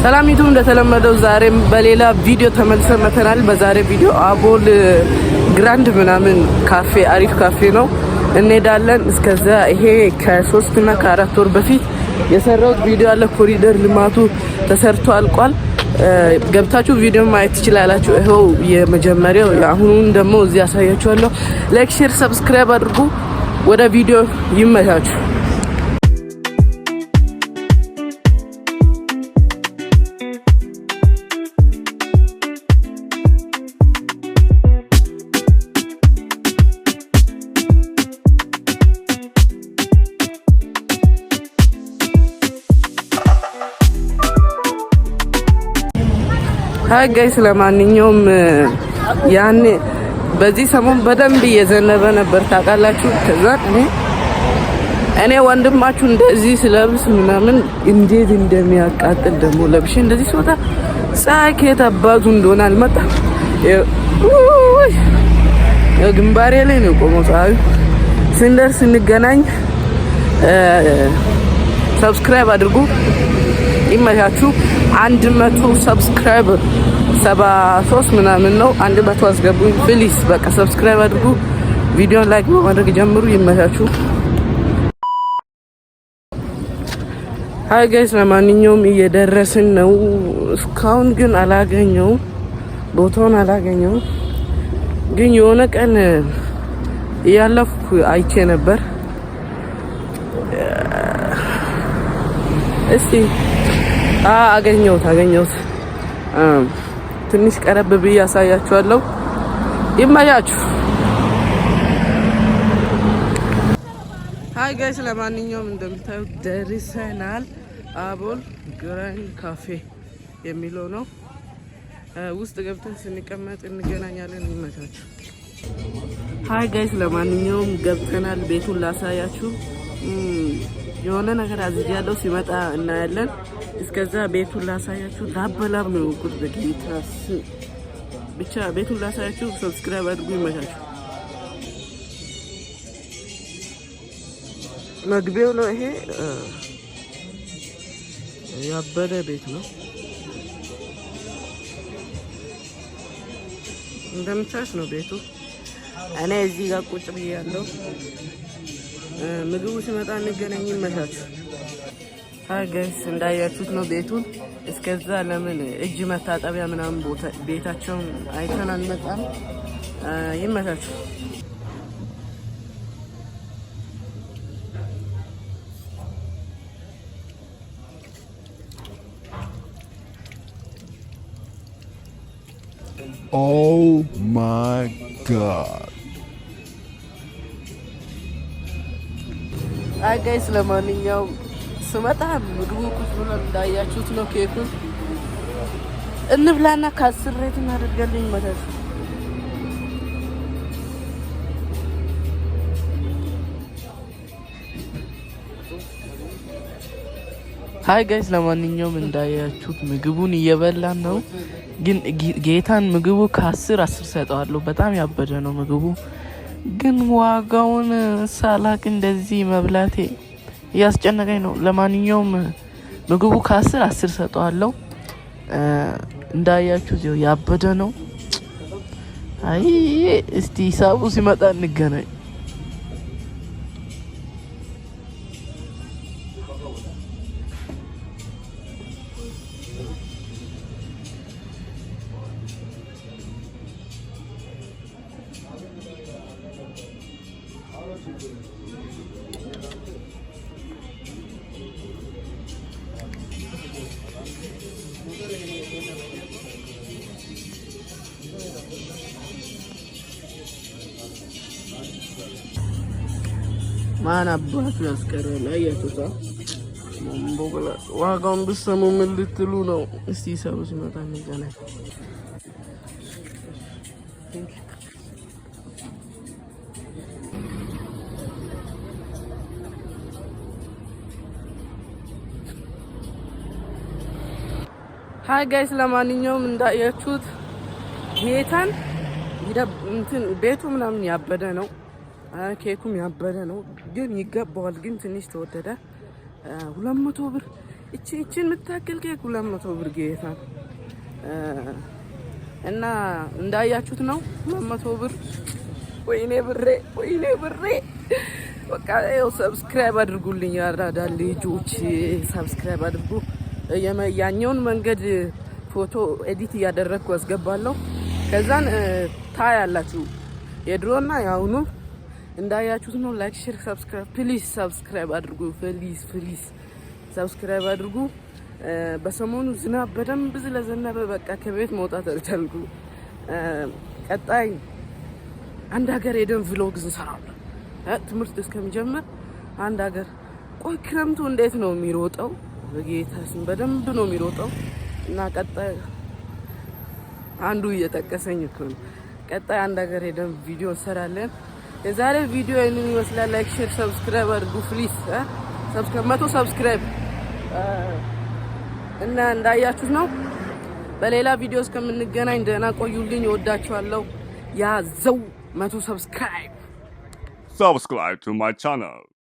ሰላም ይቱም እንደተለመደው ዛሬም በሌላ ቪዲዮ ተመልሰን መተናል። በዛሬ ቪዲዮ አቦል ግራንድ ምናምን ካፌ አሪፍ ካፌ ነው እንሄዳለን። እስከዛ ይሄ ከ3 እና ከ4 ወር በፊት የሰራሁት ቪዲዮ አለ። ኮሪደር ልማቱ ተሰርቶ አልቋል። ገብታችሁ ቪዲዮ ማየት ትችላላችሁ። ይሄው የመጀመሪያው አሁን ደግሞ እዚህ ያሳያችኋለሁ። ላይክ፣ ሼር፣ ሰብስክራይብ አድርጉ። ወደ ቪዲዮ ይመቻችሁ። ሃይ ጋይስ ለማንኛውም ያኔ በዚህ ሰሞን በደንብ እየዘነበ ነበር ታውቃላችሁ። ከዛ እኔ ወንድማችሁ እንደዚህ ስለብስ ምናምን እንዴት እንደሚያቃጥል ደግሞ ለብሼ እንደዚህ ስወጣ ሳይኬት አባዙ እንደሆነ አልመጣም። ግንባሬ ላይ ነው ቆሞ ፀሐዩ። ስንደርስ እንገናኝ። ሰብስክራይብ አድርጉ። ይመቻችሁ። 100 ሰብስክራይበር 73 ምናምን ነው። 100 አስገቡኝ ፕሊዝ። በቃ ሰብስክራይብ አድርጉ። ቪዲዮን ላይክ በማድረግ ጀምሩ። ይመቻችሁ። ሃይ ጋይስ ለማንኛውም እየደረስን ነው። እስካሁን ግን አላገኘውም፣ ቦታውን አላገኘውም። ግን የሆነ ቀን እያለፍኩ አይቼ ነበር። እስቲ አገኘሁት። ትንሽ ቀረብ ብዬ ያሳያችኋለሁ። ይመቻችሁ። ሃይ ጋይስ ለማንኛውም እንደምታዩት ደርሰናል። አቦል ግራንድ ካፌ የሚለው ነው። ውስጥ ገብተን ስንቀመጥ እንገናኛለን። ይመቻችሁ። ሃይ ጋይስ ለማንኛውም ገብተናል። ቤቱን ላሳያችሁ። የሆነ ነገር አዝጃለሁ፣ ሲመጣ እናያለን። እስከዛ ቤቱን ላሳያችሁ። ላበላብ ነው ጉድ በጌታስ። ብቻ ቤቱን ላሳያችሁ። ሰብስክራይብ አድርጉ። ይመቻችሁ። መግቢያው ነው ይሄ። ያበደ ቤት ነው እንደምታዩት ነው ቤቱ። እኔ እዚህ ጋር ቁጭ ብያለሁ። ምግቡ ሲመጣ እንገናኝ። ይመቻችሁ። ሃይ ጋይስ እንዳያችሁት ነው ቤቱን። እስከዛ ለምን እጅ መታጠቢያ ምናምን ቦታ ቤታቸውን አይተን አንመጣም። ይመቻችሁ። Oh my god. አይ ጋይስ ለማንኛውም ስመጣ ምግቡ ቁጭ ብሎ እንዳያችሁት ነው። ኬኩን እንብላና ካስሬት እናደርጋለን ማለት ነው። ሃይ ጋይስ ለማንኛውም እንዳያችሁት ምግቡን እየበላን ነው። ግን ጌታን ምግቡ ከ10 ሰጠዋለሁ። በጣም ያበደ ነው ምግቡ። ግን ዋጋውን ሳላቅ እንደዚህ መብላቴ እያስጨነቀኝ ነው። ለማንኛውም ምግቡ ከ10 ሰጠዋለሁ። እንዳያችሁ እዚሁ ያበደ ነው። አይ እስቲ ሂሳቡ ሲመጣ እንገናኝ። ማን አባቱ ያስቀራል? አያችሁታ ቦምቦላ ዋጋውን ብትሰሙ ምን ልትሉ ነው? እስቲ ሰው ሲመጣ እንገናኝ። ሃይ ጋይስ ለማንኛውም እንዳያችሁት ጌታን ቤቱ ምናምን ያበደ ነው። ኬኩም ያበደ ነው ግን ይገባዋል። ግን ትንሽ ተወደደ። 200 ብር እቺን ምታከል ኬክ 200 ብር ጌታ እና እንዳያችሁት ነው 200 ብር። ወይኔ ብሬ በቃ ያው ሰብስክራይብ አድርጉልኝ ያራዳ ልጆች ሰብስክራይብ አድርጉ። ያኛውን መንገድ ፎቶ ኤዲት እያደረግኩ አስገባለሁ። ከዛን ታያላችሁ የድሮና ያውኑ እንዳያችሁት ነው። ላይክ ሼር ሰብስክራይብ ፕሊዝ ሰብስክራይብ አድርጉ ፕሊዝ ሰብስክራይብ አድርጉ። በሰሞኑ ዝናብ በደንብ ስለዘነበ በቃ ከቤት መውጣት አልቻልኩ። ቀጣይ አንድ ሀገር ሄደን ቪሎግ እንሰራለን። ትምህርት እስከሚጀምር አንድ ሀገር ቆይ ክረምቱ እንዴት ነው የሚሮጠው? በጌታ ስም በደንብ ነው የሚሮጠው እና ቀጣይ አንዱ እየጠቀሰኝ እኮ ነው። ቀጣይ አንድ ሀገር ሄደን ቪዲዮ እንሰራለን። የዛሬ ቪዲዮ ይህንን ይመስላል። ላይክ ሼር ሰብስክራይብ አድርጉ ፕሊዝ ሰብስክራይብ 100 ሰብስክራይብ እና እንዳያችሁት ነው። በሌላ ቪዲዮ እስከምንገናኝ ደህና ቆዩልኝ። እወዳችኋለሁ። ያዘው 100 subscribe to my channel.